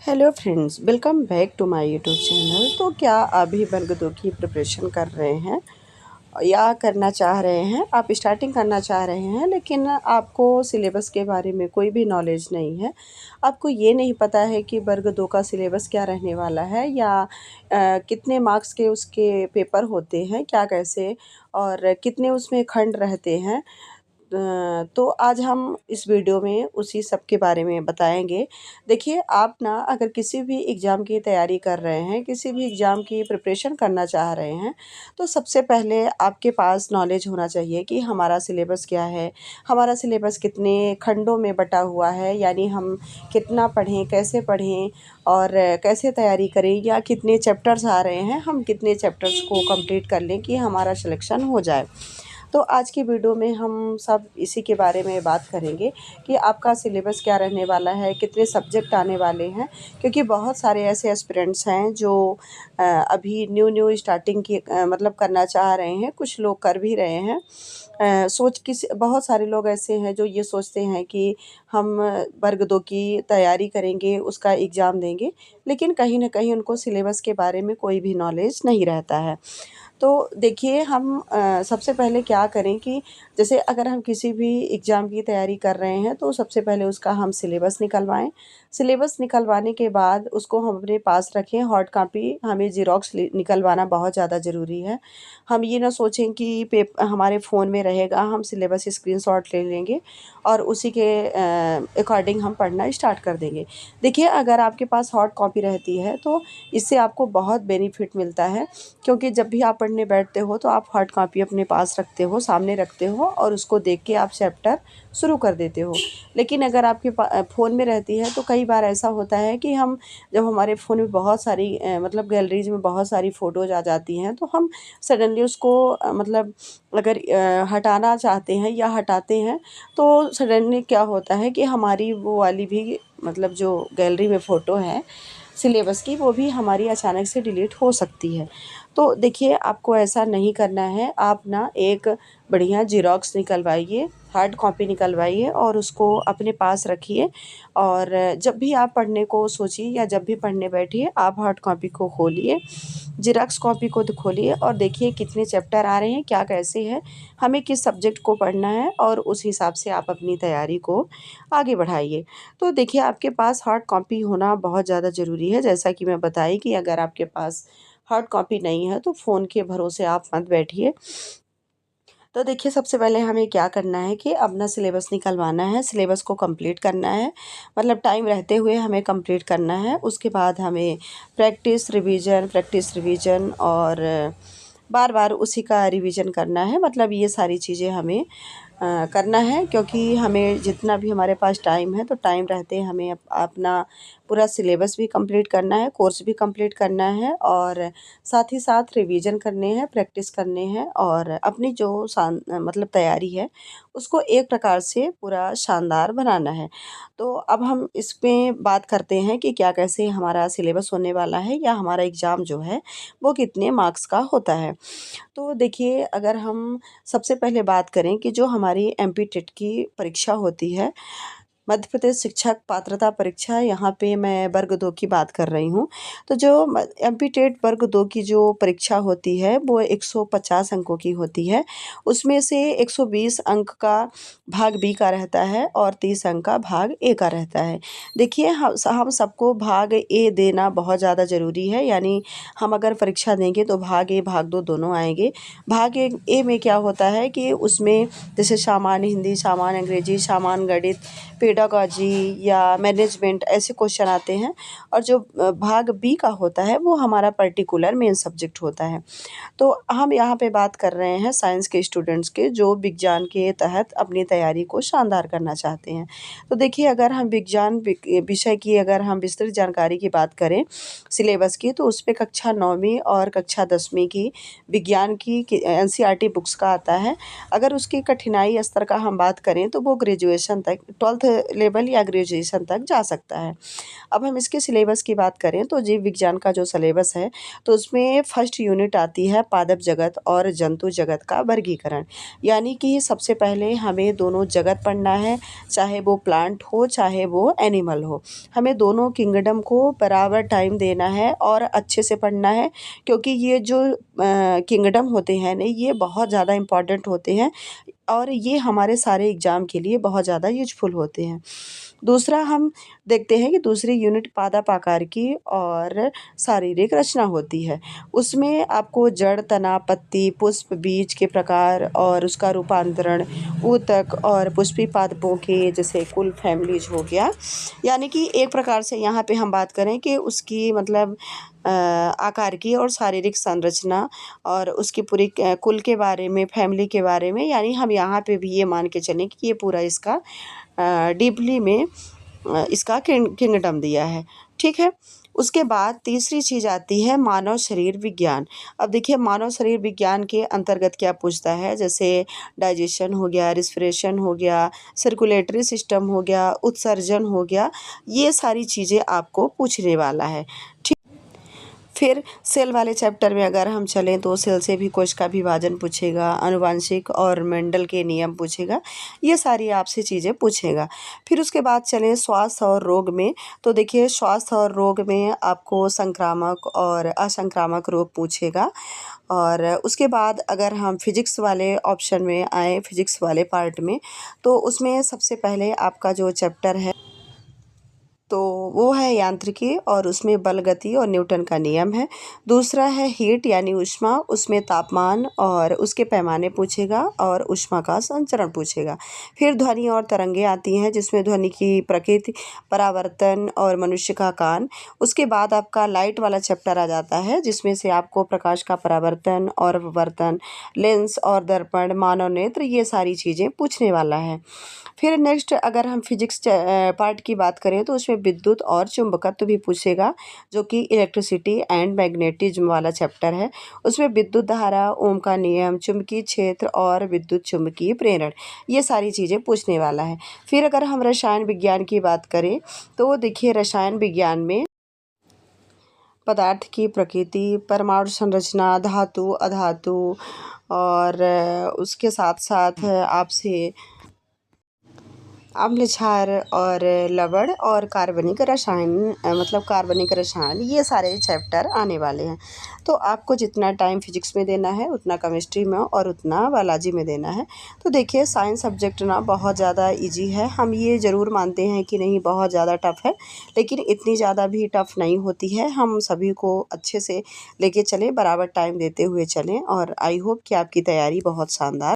Hello friends, welcome back to my YouTube channel. तो क्या अभी वर्ग दो की प्रिपरेशन कर रहे हैं या करना चाह रहे हैं? आप स्टार्टिंग करना चाह रहे हैं लेकिन आपको सिलेबस के बारे में कोई भी नॉलेज नहीं है। आपको ये नहीं पता है कि वर्ग दो का सिलेबस क्या रहने वाला है या कितने मार्क्स के उसके पेपर होते हैं, क्या कैसे और कितने उसमें खंड रहते हैं। तो आज हम इस वीडियो में उसी सब के बारे में बताएंगे। देखिए, आप ना अगर किसी भी एग्ज़ाम की तैयारी कर रहे हैं, किसी भी एग्ज़ाम की प्रिपरेशन करना चाह रहे हैं, तो सबसे पहले आपके पास नॉलेज होना चाहिए कि हमारा सिलेबस क्या है, हमारा सिलेबस कितने खंडों में बटा हुआ है, यानी हम कितना पढ़ें, कैसे पढ़ें और कैसे तैयारी करें, या कितने चैप्टर्स आ रहे हैं, हम कितने चैप्टर्स को कंप्लीट कर लें कि हमारा सिलेक्शन हो जाए। तो आज की वीडियो में हम सब इसी के बारे में बात करेंगे कि आपका सिलेबस क्या रहने वाला है, कितने सब्जेक्ट आने वाले हैं। क्योंकि बहुत सारे ऐसे एस्पिरेंट्स हैं जो अभी न्यू स्टार्टिंग की मतलब करना चाह रहे हैं, कुछ लोग कर भी रहे हैं। बहुत सारे लोग ऐसे हैं जो ये सोचते हैं कि हम वर्ग दो की तैयारी करेंगे, उसका एग्ज़ाम देंगे, लेकिन कहीं न कहीं उनको सिलेबस के बारे में कोई भी नॉलेज नहीं रहता है। तो देखिए, हम सबसे पहले क्या करें कि जैसे अगर हम किसी भी एग्ज़ाम की तैयारी कर रहे हैं तो सबसे पहले उसका हम सिलेबस निकलवाएँ। सिलेबस निकलवाने के बाद उसको हम अपने पास रखें, हॉर्ड कॉपी हमें ज़ेरॉक्स निकलवाना बहुत ज़्यादा ज़रूरी है। हम ये ना सोचें कि हमारे फ़ोन में रहेगा, हम सिलेबस स्क्रीनशॉट ले लेंगे और उसी के अकॉर्डिंग हम पढ़ना स्टार्ट कर देंगे। देखिए, अगर आपके पास हॉर्ड कॉपी रहती है तो इससे आपको बहुत बेनिफिट मिलता है, क्योंकि जब भी आप पढ़ने बैठते हो तो आप हार्ड कॉपी अपने पास रखते हो, सामने रखते हो और उसको देख के आप चैप्टर शुरू कर देते हो। लेकिन अगर आपके फ़ोन में रहती है तो कई बार ऐसा होता है कि हम जब हमारे फ़ोन में बहुत सारी मतलब गैलरीज़ में बहुत सारी फ़ोटोज़ आ जाती हैं तो हम सडनली उसको मतलब अगर हटाना चाहते हैं या हटाते हैं तो सडनली क्या होता है कि हमारी वो वाली भी मतलब जो गैलरी में फ़ोटो है सिलेबस की, वो भी हमारी अचानक से डिलीट हो सकती है। तो देखिए, आपको ऐसा नहीं करना है। आप ना एक बढ़िया ज़ेरॉक्स निकलवाइए, हार्ड कॉपी निकलवाइए और उसको अपने पास रखिए। और जब भी आप पढ़ने को सोचिए या जब भी पढ़ने बैठिए, आप हार्ड कॉपी को खोलिए, ज़ेरॉक्स कॉपी को तो खोलिए और देखिए कितने चैप्टर आ रहे हैं, क्या कैसे है, हमें किस सब्जेक्ट को पढ़ना है और उस हिसाब से आप अपनी तैयारी को आगे बढ़ाइए। तो देखिए, आपके पास हार्ड कॉपी होना बहुत ज़्यादा ज़रूरी है। जैसा कि मैं बताई कि अगर आपके पास हार्ड कॉपी नहीं है तो फ़ोन के भरोसे आप मत बैठिए। तो देखिए, सबसे पहले हमें क्या करना है कि अपना सिलेबस निकलवाना है, सिलेबस को कंप्लीट करना है, मतलब टाइम रहते हुए हमें कंप्लीट करना है। उसके बाद हमें प्रैक्टिस रिवीजन और बार-बार उसी का रिवीजन करना है। मतलब ये सारी चीज़ें हमें करना है, क्योंकि हमें जितना भी हमारे पास टाइम है तो टाइम रहते हमें अपना पूरा सिलेबस भी कंप्लीट करना है, कोर्स भी कंप्लीट करना है और साथ ही साथ रिवीजन करने हैं, प्रैक्टिस करने हैं और अपनी जो मतलब तैयारी है उसको एक प्रकार से पूरा शानदार बनाना है। तो अब हम इसमें बात करते हैं कि क्या कैसे हमारा सिलेबस होने वाला है या हमारा एग्ज़ाम जो है वो कितने मार्क्स का होता है। तो देखिए, अगर हम सबसे पहले बात करें कि जो हमारी एमपी टेट की परीक्षा होती है, मध्य प्रदेश शिक्षक पात्रता परीक्षा, यहाँ पे मैं वर्ग 2 की बात कर रही हूँ। तो जो एमपी टेट वर्ग 2 की जो परीक्षा होती है वो 150 अंकों की होती है। उसमें से 120 अंक का भाग बी का रहता है और 30 अंक का भाग ए का रहता है। देखिए, हम सबको भाग ए देना बहुत ज़्यादा ज़रूरी है, यानी हम अगर परीक्षा देंगे तो भाग ए भाग 2 दोनों आएँगे। भाग ए में क्या होता है कि उसमें जैसे सामान्य हिंदी, सामान्य अंग्रेजी, सामान्य गणित, पेडागॉजी या मैनेजमेंट ऐसे क्वेश्चन आते हैं। और जो भाग बी का होता है वो हमारा पर्टिकुलर मेन सब्जेक्ट होता है। तो हम यहाँ पे बात कर रहे हैं साइंस के स्टूडेंट्स के, जो विज्ञान के तहत अपनी तैयारी को शानदार करना चाहते हैं। तो देखिए, अगर हम विषय की अगर हम विस्तृत जानकारी की बात करें सिलेबस की, तो उसपे कक्षा 9वीं और कक्षा 10वीं की विज्ञान की एनसीईआरटी बुक्स का आता है। अगर उसकी कठिनाई स्तर का हम बात करें तो वो ग्रेजुएशन तक 12th लेवल या ग्रेजुएशन तक जा सकता है। अब हम इसके सिलेबस की बात करें तो जीव विज्ञान का जो सिलेबस है तो उसमें फर्स्ट यूनिट आती है पादप जगत और जंतु जगत का वर्गीकरण। यानी कि सबसे पहले हमें दोनों जगत पढ़ना है, चाहे वो प्लांट हो चाहे वो एनिमल हो। हमें दोनों किंगडम को बराबर टाइम देना है और अच्छे से पढ़ना है, क्योंकि ये जो किंगडम होते हैं ना, ये बहुत ज़्यादा इम्पॉर्टेंट होते हैं और ये हमारे सारे एग्ज़ाम के लिए बहुत ज़्यादा यूज़फुल होते हैं। दूसरा हम देखते हैं कि दूसरी यूनिट पादप आकार की और शारीरिक रचना होती है। उसमें आपको जड़, तना, पत्ती, पुष्प, बीज के प्रकार और उसका रूपांतरण, ऊतक और पुष्पी पादपों के जैसे कुल फैमिलीज़ हो गया। यानी कि एक प्रकार से यहाँ पे हम बात करें कि उसकी मतलब आकार की और शारीरिक संरचना और उसकी पूरी कुल के बारे में, फैमिली के बारे में, यानी हम यहाँ पे भी ये मान के चलें कि ये पूरा इसका डीपली में इसका किंगडम दिया है। ठीक है। उसके बाद तीसरी चीज़ आती है मानव शरीर विज्ञान। अब देखिए मानव शरीर विज्ञान के अंतर्गत क्या पूछता है, जैसे डाइजेशन हो गया, रिस्पिरेशन हो गया, सर्कुलेटरी सिस्टम हो गया, उत्सर्जन हो गया, ये सारी चीज़ें आपको पूछने वाला है। ठीक। फिर सेल वाले चैप्टर में अगर हम चलें तो सेल से भी कोश का विभाजन पूछेगा, आनुवांशिक और मेंडल के नियम पूछेगा, ये सारी आपसे चीज़ें पूछेगा। फिर उसके बाद चलें स्वास्थ्य और रोग में, तो देखिए स्वास्थ्य और रोग में आपको संक्रामक और असंक्रामक रोग पूछेगा। और उसके बाद अगर हम फिजिक्स वाले ऑप्शन में आए, फिजिक्स वाले पार्ट में, तो उसमें सबसे पहले आपका जो चैप्टर है तो वो है यांत्रिकी और उसमें बल, गति और न्यूटन का नियम है। दूसरा है हीट यानी ऊष्मा, उसमें तापमान और उसके पैमाने पूछेगा और ऊष्मा का संचरण पूछेगा। फिर ध्वनि और तरंगें आती हैं जिसमें ध्वनि की प्रकृति, परावर्तन और मनुष्य का कान। उसके बाद आपका लाइट वाला चैप्टर आ जाता है जिसमें से आपको प्रकाश का परावर्तन और अपवर्तन, लेंस और दर्पण, मानव नेत्र, ये सारी चीज़ें पूछने वाला है। फिर नेक्स्ट अगर हम फिजिक्स पार्ट की बात करें तो उसमें विद्युत और चुंबकत्व भी पूछेगा, जो कि इलेक्ट्रिसिटी एंड मैग्नेटिज्म वाला चैप्टर है। उसमें विद्युत धारा, ओम का नियम, चुंबकीय क्षेत्र और विद्युत चुंबकीय प्रेरण, ये सारी चीज़ें पूछने वाला है। फिर अगर हम रसायन विज्ञान की बात करें तो देखिए रसायन विज्ञान में पदार्थ की प्रकृति, परमाणु संरचना, धातु, अधातु और उसके साथ साथ आपसे अम्ल, क्षार और लवण और कार्बनिक रसायन, मतलब कार्बनिक रसायन, ये सारे चैप्टर आने वाले हैं। तो आपको जितना टाइम फिजिक्स में देना है उतना केमिस्ट्री में और उतना बायोलॉजी में देना है। तो देखिए साइंस सब्जेक्ट ना बहुत ज़्यादा इजी है, हम ये ज़रूर मानते हैं कि नहीं बहुत ज़्यादा टफ़ है, लेकिन इतनी ज़्यादा भी टफ़ नहीं होती है। हम सभी को अच्छे से लेके चलें, बराबर टाइम देते हुए चलें और आई होप कि आपकी तैयारी बहुत शानदार